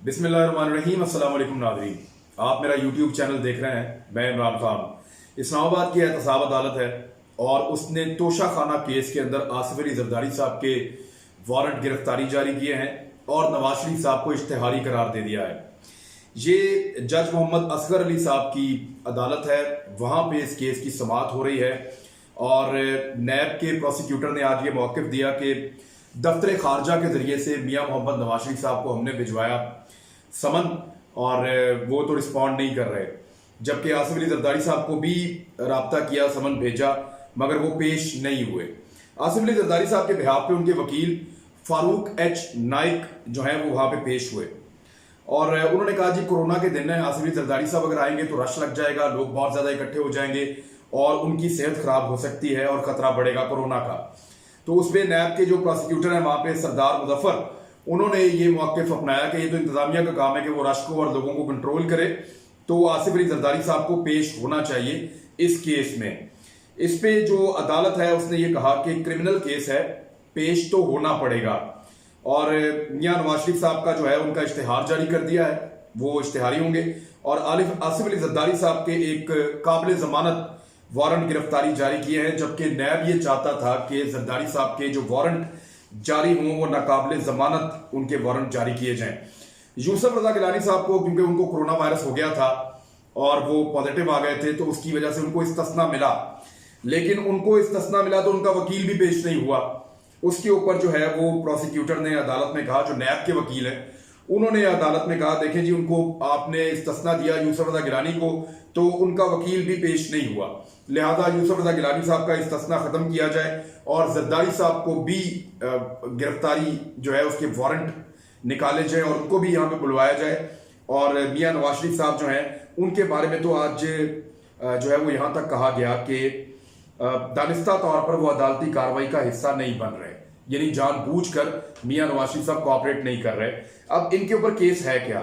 बिस्मिल्लाहिर्रहमानिर्रहीम। अस्सलाम वालेकुम नाज़रीन, आप मेरा यूट्यूब चैनल देख रहे हैं। मैं इमरान खान। इस्लामाबाद की एहतसाब अदालत है और उसने तोशा खाना केस के अंदर आसिफ अली जरदारी साहब के वारंट गिरफ्तारी जारी किए हैं और नवाज शरीफ साहब को इश्तिहारी करार दे दिया है। ये जज मोहम्मद असगर अली साहब की अदालत है, वहाँ पे इस केस की समाअत हो रही है और नैब के प्रोसिक्यूटर ने आज ये मौक़िफ़ दिया कि दफ्तर खारजा के जरिए से मियाँ मोहम्मद नवाज शरीफ साहब को हमने भिजवाया समन और वो तो रिस्पॉन्ड नहीं कर रहे, जबकि आसिफ अली जरदारी साहब को भी राब्ता किया, समन भेजा, मगर वो पेश नहीं हुए। आसिफ अली जरदारी साहब के बिहाफ पे उनके वकील फारूक एच नाइक जो हैं वो वहाँ पे पेश हुए और उन्होंने कहा जी कोरोना के दिन है, आसिफ अली जरदारी साहब अगर आएंगे तो रश लग जाएगा, लोग बहुत ज़्यादा इकट्ठे हो जाएंगे और उनकी सेहत खराब हो सकती है और खतरा बढ़ेगा कोरोना का। तो उस पर नैब के जो प्रोसिक्यूटर हैं वहाँ पे सरदार मुजफ्फर, उन्होंने ये मौक़िफ़ अपनाया कि ये तो इंतजामिया का काम है कि वो रश को और लोगों को कंट्रोल करे, तो आसिफ अली जरदारी साहब को पेश होना चाहिए इस केस में। इस पे जो अदालत है उसने ये कहा कि क्रिमिनल केस है, पेश तो होना पड़ेगा और मियां नवाज शरीफ साहब का जो है उनका इश्तिहार जारी कर दिया है, वो इश्तिहारी होंगे और आसिफ अली जरदारी साहब के एक काबिल जमानत वारंट गिरफ्तारी जारी किए हैं, जबकि नैब ये चाहता था कि जरदारी साहब के जो वारंट जारी हों वो नाकाबिल जमानत उनके वारंट जारी किए जाएं। यूसुफ रजा गिलानी साहब को क्योंकि उनको कोरोना वायरस हो गया था और वो पॉजिटिव आ गए थे तो उसकी वजह से उनको इस्तिस्ना मिला, लेकिन उनको इस्तिस्ना मिला तो उनका वकील भी पेश नहीं हुआ। उसके ऊपर जो है वो प्रोसिक्यूटर ने अदालत में कहा, जो नैब के वकील हैं उन्होंने अदालत में कहा देखें जी उनको आपने इस्तिस्ना दिया यूसुफ रजा गिलानी को, तो उनका वकील भी पेश नहीं हुआ, लिहाजा यूसुफ रजा गिलानी साहब का इस्तिस्ना खत्म किया जाए और जरदारी साहब को भी गिरफ्तारी जो है उसके वारंट निकाले जाए और उनको भी यहाँ पे बुलवाया जाए। और मियाँ नवाज शरीफ साहब जो हैं उनके बारे में तो आज जो है वो यहाँ तक कहा गया कि दानिस्ता तौर पर वो अदालती कार्रवाई का हिस्सा नहीं बन रहे, यानी जानबूझकर मियाँ नवाज शरीफ साहब कोऑपरेट नहीं कर रहे। अब इनके ऊपर केस है क्या?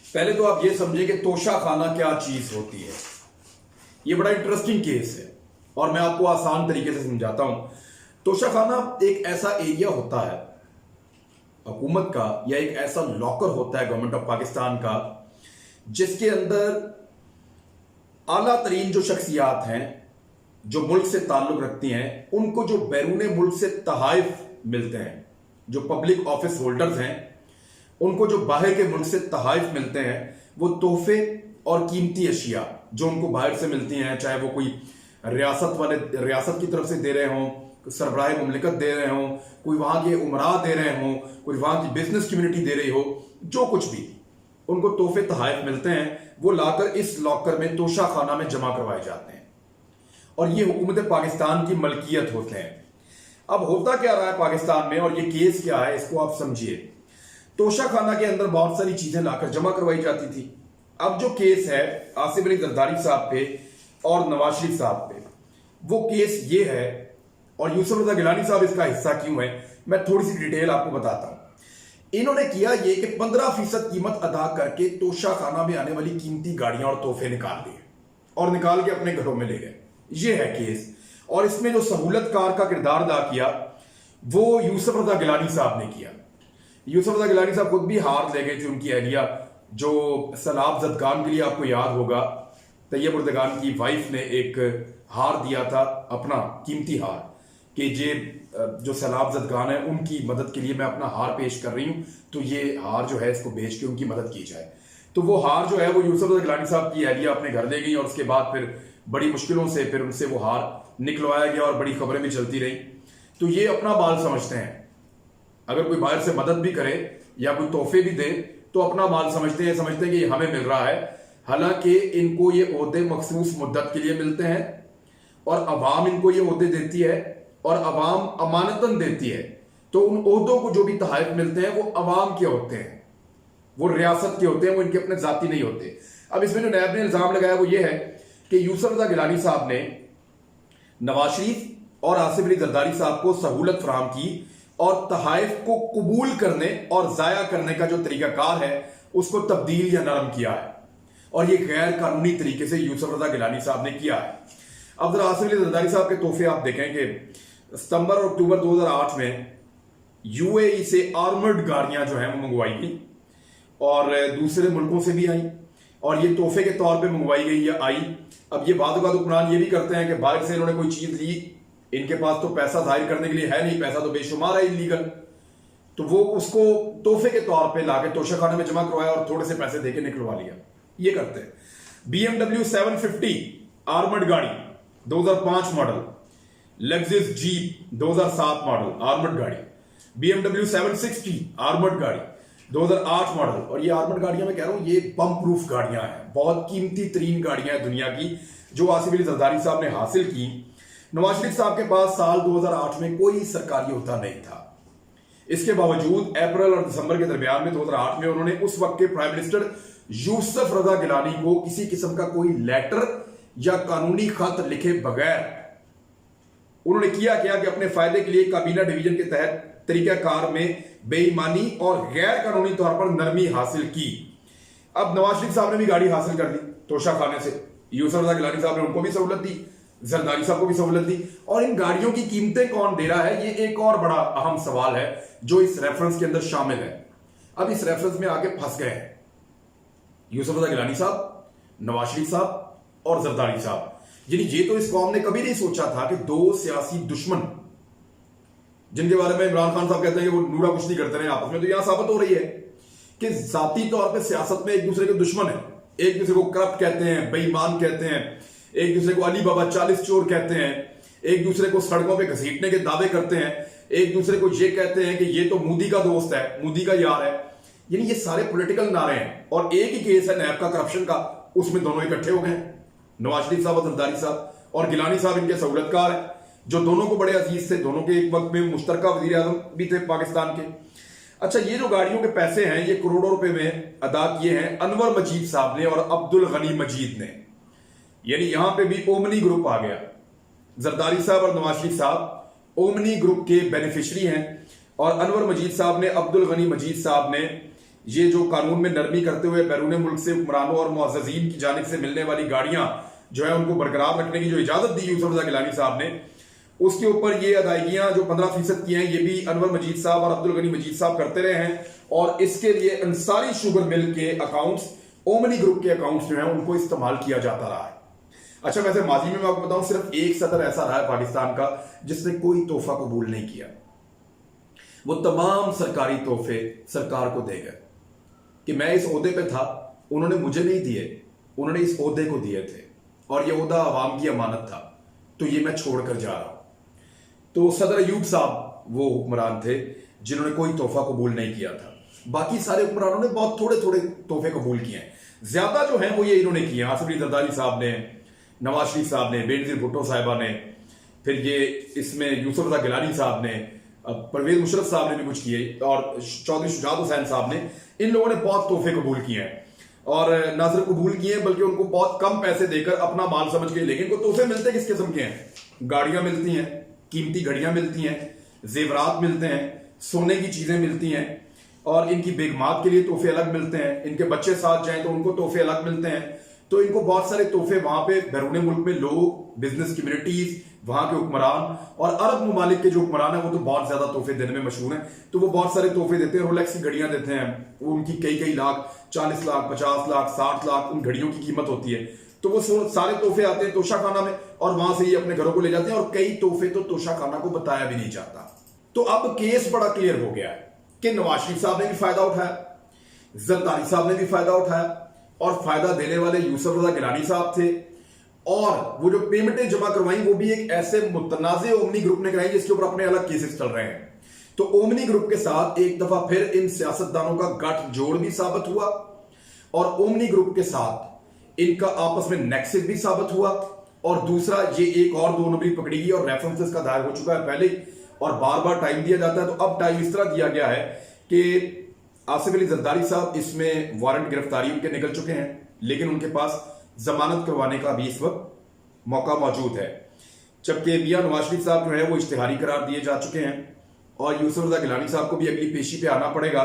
पहले तो आप ये समझे कि तोशा खाना क्या चीज होती है। ये बड़ा इंटरेस्टिंग केस है और मैं आपको आसान तरीके से समझाता हूं। तोशा खाना एक ऐसा एरिया होता है हुकूमत का या एक ऐसा लॉकर होता है गवर्नमेंट ऑफ पाकिस्तान का जिसके अंदर आला तरीन जो शख्सियात हैं जो मुल्क से ताल्लुक रखती हैं उनको जो बैरून मुल्क से तहाइफ मिलते हैं, जो पब्लिक ऑफिस होल्डर्स हैं उनको जो बाहर के मुल्क से तहाइफ मिलते हैं, वो तोहफे और कीमती अशिया जो उनको बाहर से मिलती हैं, चाहे वो कोई रियासत की तरफ से दे रहे हों, सरबराह मुमलिकत दे रहे हों, कोई वहाँ के उमरा दे रहे हों, कोई वहाँ की बिजनेस कम्युनिटी दे रही हो, जो कुछ भी उनको तोहफे तहाइफ मिलते हैं वो लाकर इस लॉकर में तोशा खाना में जमा करवाए जाते हैं और ये हुकूमत पाकिस्तान की मलकियत होते हैं। अब होता क्या रहा है पाकिस्तान में और ये केस क्या है इसको आप समझिए। तोशा खाना के अंदर बहुत सारी चीजें लाकर जमा करवाई जाती थी। अब जो केस है आसिफ अली जरदारी साहब पे और नवाज शरीफ साहब पे, वो केस ये है और यूसुफ रजा गिलानी साहब इसका हिस्सा क्यों है मैं थोड़ी सी डिटेल आपको बताता हूं। इन्होंने किया ये कि 15% कीमत अदा करके तोशा खाना में आने वाली कीमती गाड़ियां और तोहफे निकाल लिए और निकाल के अपने घरों में ले गए। ये है केस और इसमें जो सहूलतकार का किरदार अदा किया वो यूसुफ रजा गिलानी साहब ने किया। यूसुफ रजा गिलानी साहब खुद भी हार ले गए थे, उनकी अहलिया जो सैलाब जदगान के लिए आपको याद होगा तैयब उर्दगान की वाइफ ने एक हार दिया था, अपना कीमती हार, कि ये जो सैलाब जदगान है उनकी मदद के लिए मैं अपना हार पेश कर रही हूं, तो ये हार जो है इसको बेच के उनकी मदद की जाए। तो वो हार जो है वो यूसुफ रजा गिलानी साहब की अहलिया अपने घर ले गई और उसके बाद फिर बड़ी मुश्किलों से फिर उनसे वो हार निकलवाया गया और बड़ी खबरें भी चलती रही। तो ये अपना माल समझते हैं, अगर कोई बाहर से मदद भी करे या कोई तोहफे भी दे तो अपना माल समझते हैं कि ये हमें मिल रहा है, हालांकि इनको ये ओहदे मखसूस मुद्दत के लिए मिलते हैं और अवाम इनको ये ओहदे देती है और अवाम अमानतन देती है। तो उन ओहदों को जो भी तहाइफ मिलते हैं वो अवाम के होते हैं, वो रियासत के होते हैं, वो इनके अपने जाती नहीं होते। अब इसमें जो नैब ने इल्जाम लगाया वो ये है कि यूसुफ रजा गिलानी साहब ने नवाज शरीफ और आसिफ अली जरदारी साहब को सहूलत फराहम की और तहाइफ को कबूल करने और जाया करने का जो तरीकाकार है उसको तब्दील या नरम किया है और ये गैर कानूनी तरीके से यूसुफ रजा गिलानी साहब ने किया है। अब जरा आसिफ अली जरदारी साहब के तोहफे आप देखें कि सितंबर और अक्टूबर 2008 में यूएई से आर्मर्ड गाड़ियां जो हैं वो मंगवाई गई और दूसरे मुल्कों से भी आई और ये तोहफे के तौर पे मंगवाई गई या आई। अब ये बाद हुक्मरान ये भी करते हैं कि बाहर से इन्होंने कोई चीज ली, इनके पास तो पैसा जाहिर करने के लिए है नहीं, पैसा तो बेशुमार है इलीगल, तो वो उसको तोहफे के तौर पे लाके तोशाखाने में जमा करवाया और थोड़े से पैसे देके निकलवा लिया। ये करते हैं। BMW 750 आर्मर्ड गाड़ी 2005 model, Lexus jeep 2007 model armoured गाड़ी, BMW 760 आर्मर्ड गाड़ी 2008 मॉडल। और ये आर्मर्ड गाड़ियां मैं कह रहा हूं ये बम प्रूफ गाड़ियां हैं, बहुत कीमती तरीन गाड़ियां हैं दुनिया की, जो आसिफ अली जरदारी साहब ने हासिल की। नवाज शरीफ साहब के पास साल 2008 में कोई सरकारी ओहदा नहीं था। इसके बावजूद अप्रैल और दिसंबर के दरमियान में 2008 में उन्होंने उस वक्त के प्राइम मिनिस्टर यूसुफ रजा गिलानी को किसी किस्म का कोई लेटर या कानूनी खत लिखे बगैर उन्होंने किया कि अपने फायदे के लिए काबीना डिवीजन के तहत तरीकाकार में बेईमानी और गैर कानूनी तौर पर नरमी हासिल की। अब नवाज शरीफ साहब ने भी गाड़ी हासिल कर ली तोशाखाने से, यूसुफ रजा गिलानी साहब ने उनको भी सहूलत दी, जरदारी साहब को भी सहूलत दी। और इन गाड़ियों की कीमतें कौन दे रहा है, ये एक और बड़ा अहम सवाल है जो इस रेफरेंस के अंदर शामिल है। अब इस रेफरेंस में आके फंस गए हैं यूसुफ रजा गिलानी साहब, नवाज शरीफ साहब और जरदारी साहब। यानी ये तो इस कौम ने कभी नहीं सोचा था कि दो सियासी दुश्मन, जिनके बारे में इमरान खान साहब कहते हैं कि वो नूरा कुश्ती करते रहे आपस में, तो यहां साबित हो रही है कि जाती तौर पर सियासत में एक दूसरे के दुश्मन है, एक दूसरे को करप्ट कहते हैं, बेईमान कहते हैं, एक दूसरे को अली बाबा 40 चोर कहते हैं, एक दूसरे को सड़कों पे घसीटने के दावे करते हैं, एक दूसरे को ये कहते हैं कि ये तो मोदी का दोस्त है, मोदी का यार है। यानी ये सारे पॉलिटिकल नारे हैं और एक ही केस है नैब का करप्शन का, उसमें दोनों इकट्ठे हो गए, नवाज शरीफ साहब और जरदारी साहब, और गिलानी साहब इनके सहूलतकार हैं जो दोनों को बड़े अजीज थे, दोनों के एक वक्त में मुश्तरका वजीर आजम भी थे पाकिस्तान के। अच्छा, ये जो गाड़ियों के पैसे हैं ये करोड़ों रुपए में अदा किए हैं अनवर मजीद साहब ने और अब्दुल गनी मजीद ने। यानी यहां पे भी ओमनी ग्रुप आ गया, जरदारी साहब और नवाज शरीफ साहब ओमनी ग्रुप के बेनिफिशियरी हैं और अनवर मजीद साहब ने, अब्दुल गनी मजीद साहब ने ये जो कानून में नरमी करते हुए बैरून मुल्क से हुक्मरानों और मुअज़्ज़ज़ीन की जानिब से मिलने वाली गाड़ियां जो है उनको बरकरार रखने की जो इजाजत दी यूसुफ रजा गिलानी साहब ने, उसके ऊपर ये अदायगियां जो 15% की हैं ये भी अनवर मजीद साहब और अब्दुल गनी मजीद साहब करते रहे हैं। और इसके लिए अंसारी शुगर मिल के अकाउंट्स, ओमनी ग्रुप के अकाउंट्स जो है उनको इस्तेमाल किया जाता रहा है। अच्छा, वैसे माजी में मैं आपको बताऊं सिर्फ एक सदर ऐसा रहा है पाकिस्तान का जिसने कोई तोहफा कबूल नहीं किया। वो तमाम सरकारी तोहफे सरकार को दे गए कि मैं इस ओहदे पे था, उन्होंने मुझे नहीं दिए, उन्होंने इस ओहदे को दिए थे और ये ओहदा अवाम की अमानत था, तो ये मैं छोड़कर जा रहा हूं। तो सदर अयूब साहब वो हुक्मरान थे जिन्होंने कोई तोहफा कबूल नहीं किया था। बाकी सारे हुक्मरानों ने बहुत थोड़े थोड़े तोहफे कबूल किए हैं, ज्यादा जो है वो ये इन्होंने किए। आसिफ अली जरदारी साहब ने, नवाज शरीफ साहब ने, बेनजीर भुट्टो साहिबा ने, फिर ये इसमें यूसुफ रजा गिलानी साहब ने, परवेज मुशर्रफ साहब ने भी कुछ किए और चौधरी शुजात हुसैन साहब ने, इन लोगों ने बहुत तोहफे कबूल किए हैं और ना सिर्फ कबूल किए हैं बल्कि उनको बहुत कम पैसे देकर अपना माल समझ के। लेकिन इनको तोहफे मिलते किस किस्म के हैं? गाड़ियां मिलती हैं, कीमती घड़ियां मिलती हैं, जेवरात मिलते हैं, सोने की चीजें मिलती हैं और इनकी बेगमात के लिए तोहफे अलग मिलते हैं, इनके बच्चे साथ जाएं तो उनको तोहफे अलग मिलते हैं। तो इनको बहुत सारे तोहफे वहां पे बैरून मुल्क में लोग, बिजनेस कम्युनिटीज, वहां के हुक्मरान और अरब ममालिक के जो हुक्मरान है वो तो बहुत ज्यादा तोहफे देने में मशहूर हैं, तो वो बहुत सारे तोहफे देते हैं। रोलेक्स की घड़ियां देते हैं, वो उनकी कई लाख, 40 लाख, 50 लाख, 60 लाख उन घड़ियों की कीमत होती है। तो वो सारे तोहफे आते हैं तोशाखाना में और वहां से ही अपने घरों को ले जाते हैं और कई तोहफे तो तोशाखाना को बताया भी नहीं जाता। तो अब केस बड़ा क्लियर हो गया है कि नवाज शरीफ साहब ने भी फायदा उठाया, जरदारी साहब ने भी फायदा उठाया और फायदा देने वाले यूसुफ रजा गिलानी साहब थे। और वो जो पेमेंटें जमा करवाई वो भी एक ऐसे मुतनाज़े ओमनी ग्रुप ने कराई जिसके ऊपर अपने अलग केसेस चल रहे हैं। तो ओमनी ग्रुप के साथ एक दफा फिर इन सियासतदानों का गठजोड़ भी साबित हुआ और ओमनी ग्रुप के साथ इनका आपस में नेक्सस भी साबित हुआ। और दूसरा, ये एक और 2 नंबरी पकड़ी गई और रेफरेंसेस का दायर हो चुका है पहले और बार बार टाइम दिया जाता है। तो अब टाइम इस तरह दिया गया है कि आसिफ अली जरदारी साहब इसमें वारंट गिरफ्तारी उनके निकल चुके हैं, लेकिन उनके पास जमानत करवाने का भी इस वक्त मौका मौजूद है। जबकि मियां नवाज शरीफ साहब जो है वो इश्तिहारी करार दिए जा चुके हैं और यूसुफ रजा गिलानी साहब को भी अगली पेशी पे आना पड़ेगा।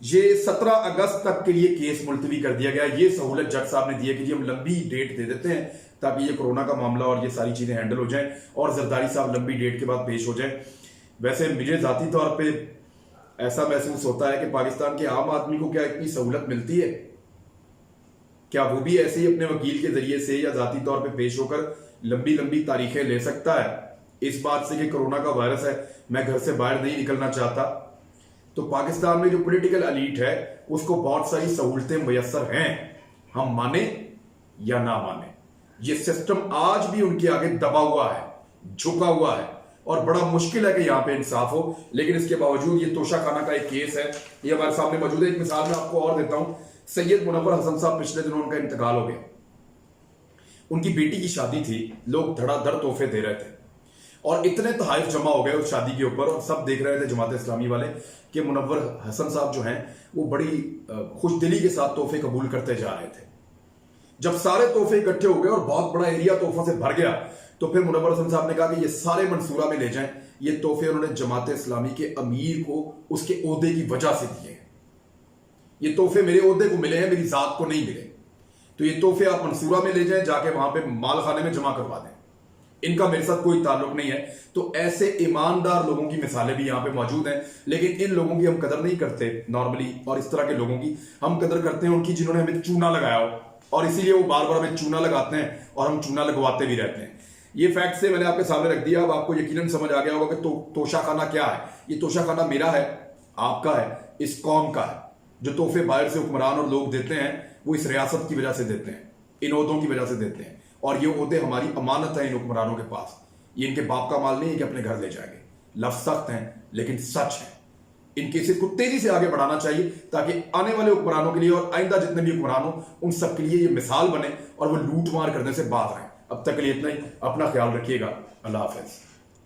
ये 17 अगस्त तक के लिए केस मुलतवी कर दिया गया। ये सहूलत जज साहब ने दी है कि जी हम लंबी डेट दे देते हैं ताकि ये कोरोना का मामला और ये सारी चीजें हैंडल हो जाएं और जरदारी साहब लंबी डेट के बाद पेश हो जाए। वैसे मुझे जाती तौर पे ऐसा महसूस होता है कि पाकिस्तान के आम आदमी को क्या इतनी सहूलत मिलती है? क्या वो भी ऐसे ही अपने वकील के जरिए से या जाती तौर पे पेश होकर लंबी लंबी तारीखें ले सकता है इस बात से कि कोरोना का वायरस है, मैं घर से बाहर नहीं निकलना चाहता? तो पाकिस्तान में जो पॉलिटिकल एलीट है उसको बहुत सारी सहूलतें मुयस्सर हैं, हम माने या ना माने। ये सिस्टम आज भी उनके आगे दबा हुआ है, झुका हुआ है, और बड़ा मुश्किल है कि यहां पे इंसाफ हो। लेकिन इसके बावजूद ये तोशाखाना का एक केस है, ये हमारे सामने मौजूद है। एक मिसाल मैं आपको और देता हूं। सैयद मुनव्वर हसन साहब, पिछले दिनों उनका इंतकाल हो गया। उनकी बेटी की शादी थी, लोग धड़ाधड़ तोहफे दे रहे थे और इतने तहाइफ जमा हो गए उस शादी के ऊपर, और सब देख रहे थे जमात इस्लामी वाले कि मुनव्वर हसन साहब जो हैं वो बड़ी खुशदिली के साथ तोहफे कबूल करते जा रहे थे। जब सारे तोहफे इकट्ठे हो गए और बहुत बड़ा एरिया तोहफों से भर गया, तो फिर मुनव्वर हसन साहब ने कहा कि ये सारे मंसूरा में ले जाएं। ये तोहफे उन्होंने जमात इस्लामी के अमीर को उसके ओहदे की वजह से दिए हैं। ये तोहफे मेरे ओहदे को मिले हैं, मेरी जात को नहीं मिले। तो ये तोहफे आप मंसूरा में ले जाएं, जाके वहां पे माल खाने में जमा करवा दें, इनका मेरे साथ कोई ताल्लुक नहीं है। तो ऐसे ईमानदार लोगों की मिसालें भी यहां पे मौजूद हैं, लेकिन इन लोगों की हम कदर नहीं करते नॉर्मली। और इस तरह के लोगों की हम कदर करते हैं उनकी जिन्होंने हमें चूना लगाया हो, और इसीलिए वो बार बार हमें चूना लगाते हैं और हम चूना लगवाते भी रहते हैं। ये फैक्ट से मैंने आपके सामने रख दिया। अब आपको यकीनन समझ आ गया होगा कि तोशाखाना क्या है। ये तोशाखाना मेरा है, आपका है, इस कौम का है। जो तोहफे बाहर से हुक्मरान और लोग देते हैं वो इस रियासत की वजह से देते हैं, इन ओहदों की वजह से देते हैं, और ये ओहदे हमारी अमानत है इन हुक्मरानों के पास। ये इनके बाप का माल नहीं है कि अपने घर ले जाएंगे। लफ्ज सख्त हैं लेकिन सच है। इन केसेस को तेजी से आगे बढ़ाना चाहिए ताकि आने वाले हुक्मरानों के लिए और आइंदा जितने भी हुक्मरान हो उन सब के लिए ये मिसाल बने और वो लूट मार करने से बाज आए। अब तक के लिए इतना ही। अपना ख्याल रखिएगा। अल्लाह हाफिज।